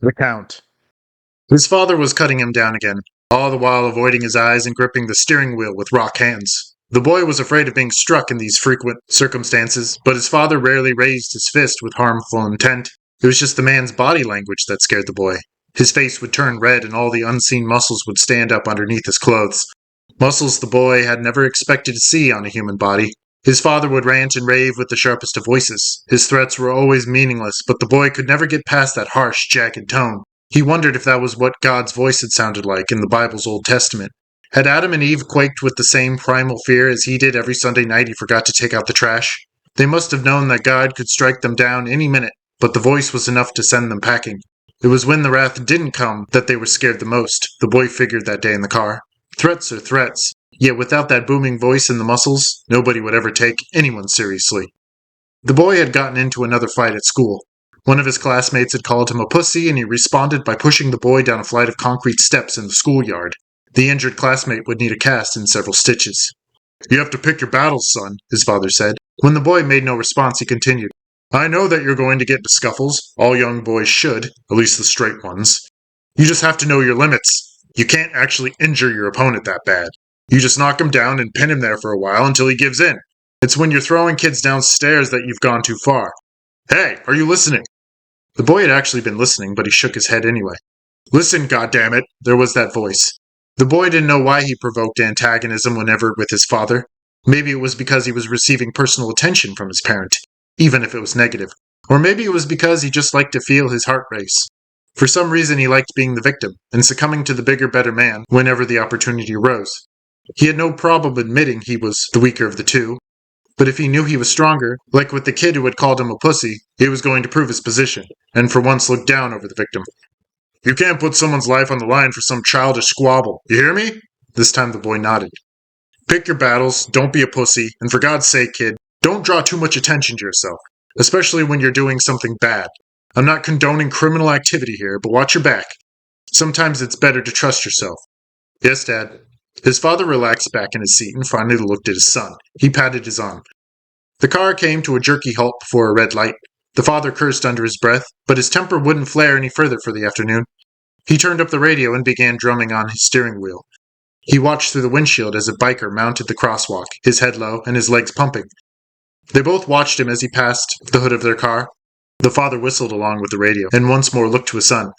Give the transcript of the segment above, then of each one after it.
The Count. His father was cutting him down again, all the while avoiding his eyes and gripping the steering wheel with rock hands. The boy was afraid of being struck in these frequent circumstances, but his father rarely raised his fist with harmful intent. It was just the man's body language that scared the boy. His face would turn red and all the unseen muscles would stand up underneath his clothes. Muscles the boy had never expected to see on a human body. His father would rant and rave with the sharpest of voices. His threats were always meaningless, but the boy could never get past that harsh, jagged tone. He wondered if that was what God's voice had sounded like in the Bible's Old Testament. Had Adam and Eve quaked with the same primal fear as he did every Sunday night he forgot to take out the trash? They must have known that God could strike them down any minute, but the voice was enough to send them packing. It was when the wrath didn't come that they were scared the most, the boy figured that day in the car. Threats are threats, yet without that booming voice and the muscles, nobody would ever take anyone seriously. The boy had gotten into another fight at school. One of his classmates had called him a pussy, and he responded by pushing the boy down a flight of concrete steps in the schoolyard. The injured classmate would need a cast and several stitches. "You have to pick your battles, son," his father said. When the boy made no response, he continued, "I know that you're going to get into scuffles. All young boys should, at least the straight ones. You just have to know your limits. You can't actually injure your opponent that bad. You just knock him down and pin him there for a while until he gives in. It's when you're throwing kids downstairs that you've gone too far. Hey, are you listening?" The boy had actually been listening, but he shook his head anyway. "Listen, goddammit," there was that voice. The boy didn't know why he provoked antagonism whenever with his father. Maybe it was because he was receiving personal attention from his parent, even if it was negative. Or maybe it was because he just liked to feel his heart race. For some reason he liked being the victim, and succumbing to the bigger, better man whenever the opportunity arose. He had no problem admitting he was the weaker of the two, but if he knew he was stronger, like with the kid who had called him a pussy, he was going to prove his position, and for once look down over the victim. "You can't put someone's life on the line for some childish squabble, you hear me?" This time the boy nodded. "Pick your battles, don't be a pussy, and for God's sake, kid, don't draw too much attention to yourself, especially when you're doing something bad. I'm not condoning criminal activity here, but watch your back. Sometimes it's better to trust yourself." "Yes, Dad." His father relaxed back in his seat and finally looked at his son. He patted his arm. The car came to a jerky halt before a red light. The father cursed under his breath, but his temper wouldn't flare any further for the afternoon. He turned up the radio and began drumming on his steering wheel. He watched through the windshield as a biker mounted the crosswalk, his head low and his legs pumping. They both watched him as he passed the hood of their car. The father whistled along with the radio, and once more looked to his son.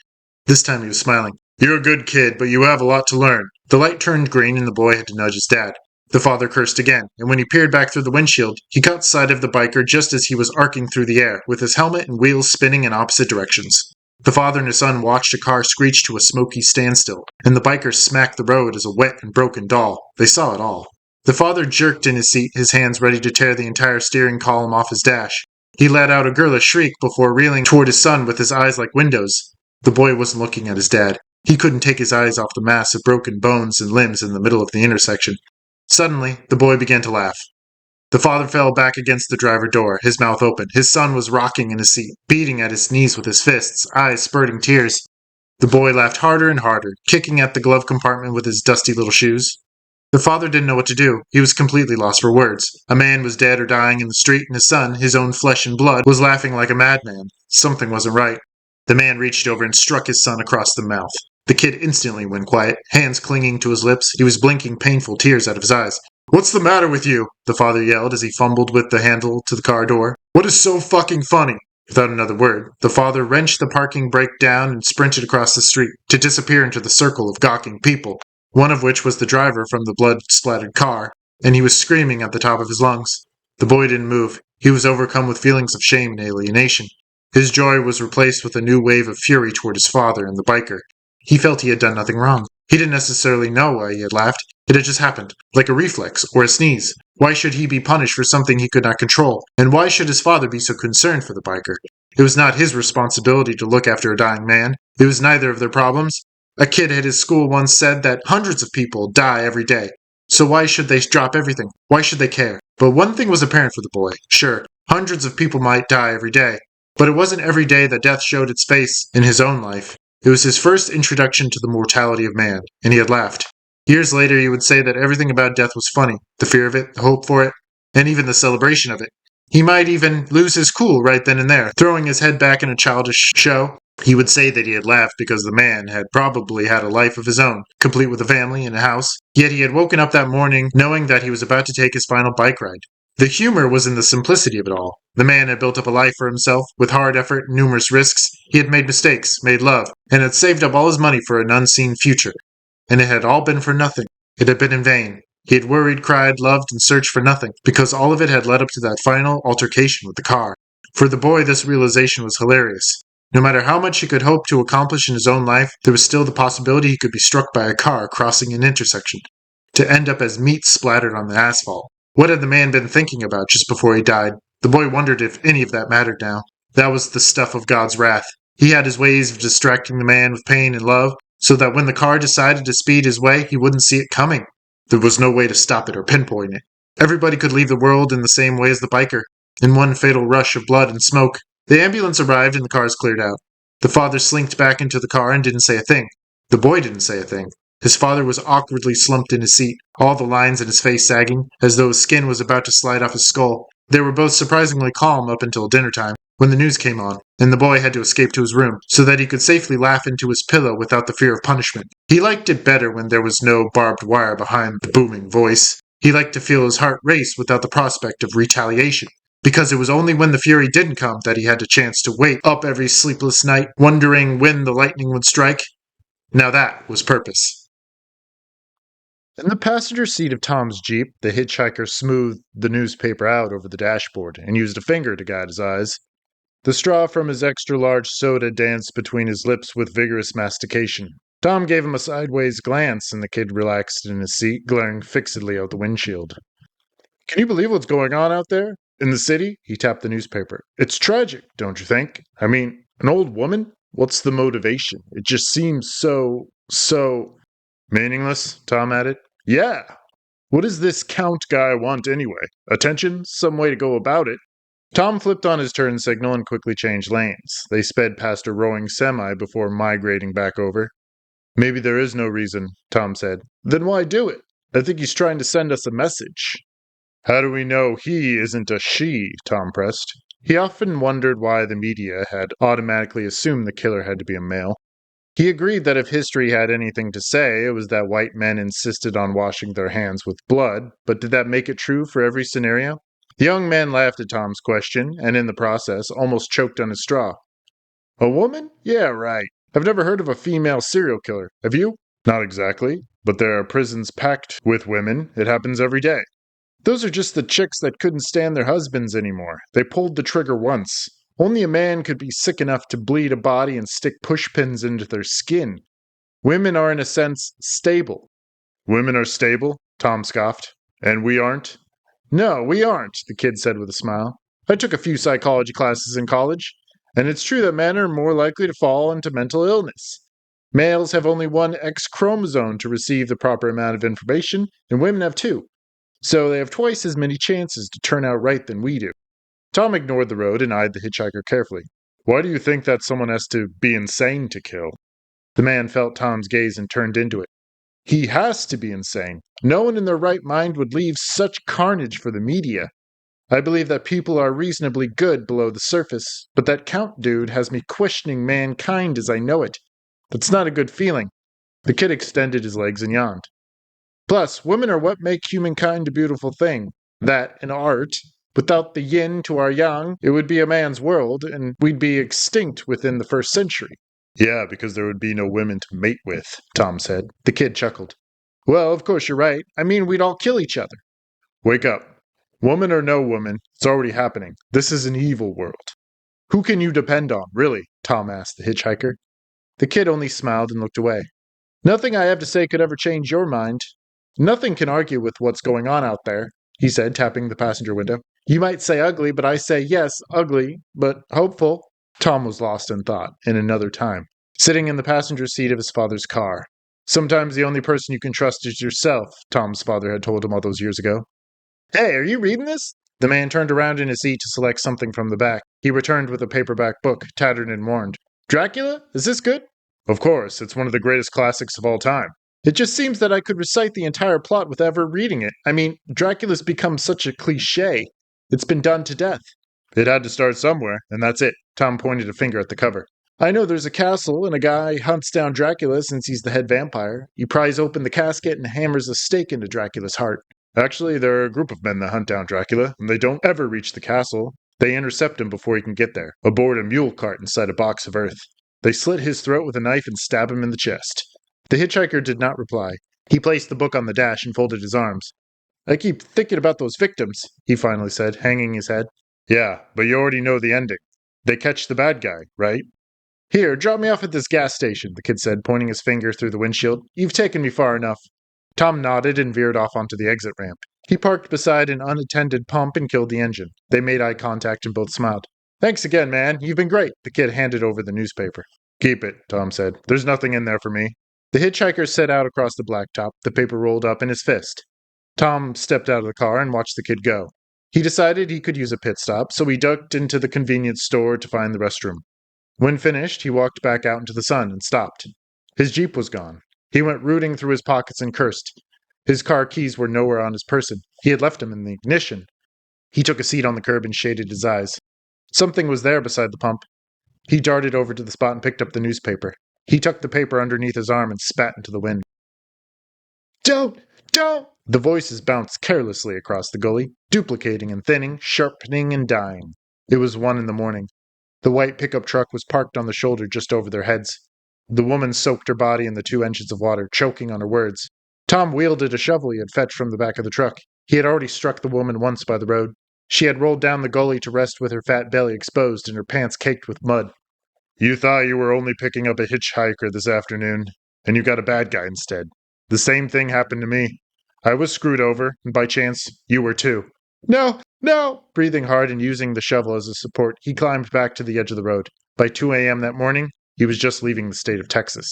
This time he was smiling. "You're a good kid, but you have a lot to learn." The light turned green and the boy had to nudge his dad. The father cursed again, and when he peered back through the windshield, he caught sight of the biker just as he was arcing through the air, with his helmet and wheels spinning in opposite directions. The father and his son watched a car screech to a smoky standstill, and the biker smacked the road as a wet and broken doll. They saw it all. The father jerked in his seat, his hands ready to tear the entire steering column off his dash. He let out a girlish shriek before reeling toward his son with his eyes like windows. The boy wasn't looking at his dad. He couldn't take his eyes off the mass of broken bones and limbs in the middle of the intersection. Suddenly, the boy began to laugh. The father fell back against the driver door, his mouth open. His son was rocking in his seat, beating at his knees with his fists, eyes spurting tears. The boy laughed harder and harder, kicking at the glove compartment with his dusty little shoes. The father didn't know what to do. He was completely lost for words. A man was dead or dying in the street, and his son, his own flesh and blood, was laughing like a madman. Something wasn't right. The man reached over and struck his son across the mouth. The kid instantly went quiet, hands clinging to his lips. He was blinking painful tears out of his eyes. "What's the matter with you?" the father yelled as he fumbled with the handle to the car door. "What is so fucking funny?" Without another word, the father wrenched the parking brake down and sprinted across the street, to disappear into the circle of gawking people, one of which was the driver from the blood-splattered car, and he was screaming at the top of his lungs. The boy didn't move. He was overcome with feelings of shame and alienation. His joy was replaced with a new wave of fury toward his father and the biker. He felt he had done nothing wrong. He didn't necessarily know why he had laughed. It had just happened, like a reflex or a sneeze. Why should he be punished for something he could not control? And why should his father be so concerned for the biker? It was not his responsibility to look after a dying man. It was neither of their problems. A kid at his school once said that hundreds of people die every day. So why should they drop everything? Why should they care? But one thing was apparent for the boy. Sure, hundreds of people might die every day, but it wasn't every day that death showed its face in his own life. It was his first introduction to the mortality of man, and he had laughed. Years later, he would say that everything about death was funny, the fear of it, the hope for it, and even the celebration of it. He might even lose his cool right then and there, throwing his head back in a childish show. He would say that he had laughed because the man had probably had a life of his own, complete with a family and a house, yet he had woken up that morning knowing that he was about to take his final bike ride. The humor was in the simplicity of it all. The man had built up a life for himself, with hard effort and numerous risks. He had made mistakes, made love, and had saved up all his money for an unseen future. And it had all been for nothing. It had been in vain. He had worried, cried, loved, and searched for nothing, because all of it had led up to that final altercation with the car. For the boy, this realization was hilarious. No matter how much he could hope to accomplish in his own life, there was still the possibility he could be struck by a car crossing an intersection, to end up as meat splattered on the asphalt. What had the man been thinking about just before he died? The boy wondered if any of that mattered now. That was the stuff of God's wrath. He had his ways of distracting the man with pain and love, so that when the car decided to speed his way, he wouldn't see it coming. There was no way to stop it or pinpoint it. Everybody could leave the world in the same way as the biker, in one fatal rush of blood and smoke. The ambulance arrived and the cars cleared out. The father slinked back into the car and didn't say a thing. The boy didn't say a thing. His father was awkwardly slumped in his seat, all the lines in his face sagging, as though his skin was about to slide off his skull. They were both surprisingly calm up until dinner time, when the news came on, and the boy had to escape to his room, so that he could safely laugh into his pillow without the fear of punishment. He liked it better when there was no barbed wire behind the booming voice. He liked to feel his heart race without the prospect of retaliation, because it was only when the fury didn't come that he had a chance to wait up every sleepless night, wondering when the lightning would strike. Now that was purpose. In the passenger seat of Tom's Jeep, the hitchhiker smoothed the newspaper out over the dashboard and used a finger to guide his eyes. The straw from his extra-large soda danced between his lips with vigorous mastication. Tom gave him a sideways glance, and the kid relaxed in his seat, glaring fixedly out the windshield. Can you believe what's going on out there? In the city? He tapped the newspaper. It's tragic, don't you think? I mean, an old woman? What's the motivation? It just seems so... Meaningless, Tom added. Yeah. What does this Count guy want anyway? Attention? Some way to go about it. Tom flipped on his turn signal and quickly changed lanes. They sped past a rowing semi before migrating back over. Maybe there is no reason, Tom said. Then why do it? I think he's trying to send us a message. How do we know he isn't a she? Tom pressed. He often wondered why the media had automatically assumed the killer had to be a male. He agreed that if history had anything to say, it was that white men insisted on washing their hands with blood, but did that make it true for every scenario? The young man laughed at Tom's question, and in the process, almost choked on his straw. A woman? Yeah, right. I've never heard of a female serial killer. Have you? Not exactly, but there are prisons packed with women. It happens every day. Those are just the chicks that couldn't stand their husbands anymore. They pulled the trigger once. Only a man could be sick enough to bleed a body and stick pushpins into their skin. Women are, in a sense, stable. Women are stable? Tom scoffed. And we aren't? No, we aren't, the kid said with a smile. I took a few psychology classes in college, and it's true that men are more likely to fall into mental illness. Males have only one X chromosome to receive the proper amount of information, and women have two. So they have twice as many chances to turn out right than we do. Tom ignored the road and eyed the hitchhiker carefully. Why do you think that someone has to be insane to kill? The man felt Tom's gaze and turned into it. He has to be insane. No one in their right mind would leave such carnage for the media. I believe that people are reasonably good below the surface, but that Count dude has me questioning mankind as I know it. That's not a good feeling. The kid extended his legs and yawned. Plus, women are what make humankind a beautiful thing. That and art. Without the yin to our yang, it would be a man's world, and we'd be extinct within the first century. Yeah, because there would be no women to mate with, Tom said. The kid chuckled. Well, of course you're right. I mean, we'd all kill each other. Wake up. Woman or no woman, it's already happening. This is an evil world. Who can you depend on, really? Tom asked the hitchhiker. The kid only smiled and looked away. Nothing I have to say could ever change your mind. Nothing can argue with what's going on out there, he said, tapping the passenger window. You might say ugly, but I say yes, ugly, but hopeful. Tom was lost in thought, in another time, sitting in the passenger seat of his father's car. Sometimes the only person you can trust is yourself, Tom's father had told him all those years ago. Hey, are you reading this? The man turned around in his seat to select something from the back. He returned with a paperback book, tattered and worn. Dracula? Is this good? Of course, it's one of the greatest classics of all time. It just seems that I could recite the entire plot without ever reading it. I mean, Dracula's become such a cliché. It's been done to death. It had to start somewhere, and that's it. Tom pointed a finger at the cover. I know there's a castle, and a guy hunts down Dracula since he's the head vampire. He pries open the casket and hammers a stake into Dracula's heart. Actually, there are a group of men that hunt down Dracula, and they don't ever reach the castle. They intercept him before he can get there, aboard a mule cart inside a box of earth. They slit his throat with a knife and stab him in the chest. The hitchhiker did not reply. He placed the book on the dash and folded his arms. I keep thinking about those victims, he finally said, hanging his head. Yeah, but you already know the ending. They catch the bad guy, right? Here, drop me off at this gas station, the kid said, pointing his finger through the windshield. You've taken me far enough. Tom nodded and veered off onto the exit ramp. He parked beside an unattended pump and killed the engine. They made eye contact and both smiled. Thanks again, man. You've been great. The kid handed over the newspaper. Keep it, Tom said. There's nothing in there for me. The hitchhiker set out across the blacktop, the paper rolled up in his fist. Tom stepped out of the car and watched the kid go. He decided he could use a pit stop, so he ducked into the convenience store to find the restroom. When finished, he walked back out into the sun and stopped. His Jeep was gone. He went rooting through his pockets and cursed. His car keys were nowhere on his person. He had left them in the ignition. He took a seat on the curb and shaded his eyes. Something was there beside the pump. He darted over to the spot and picked up the newspaper. He tucked the paper underneath his arm and spat into the wind. Don't! The voices bounced carelessly across the gully, duplicating and thinning, sharpening and dying. It was 1 a.m. The white pickup truck was parked on the shoulder just over their heads. The woman soaked her body in the 2 inches of water, choking on her words. Tom wielded a shovel he had fetched from the back of the truck. He had already struck the woman once by the road. She had rolled down the gully to rest with her fat belly exposed and her pants caked with mud. You thought you were only picking up a hitchhiker this afternoon, and you got a bad guy instead. The same thing happened to me. I was screwed over, and by chance, you were too. No! Breathing hard and using the shovel as a support, he climbed back to the edge of the road. By 2 a.m. that morning, he was just leaving the state of Texas.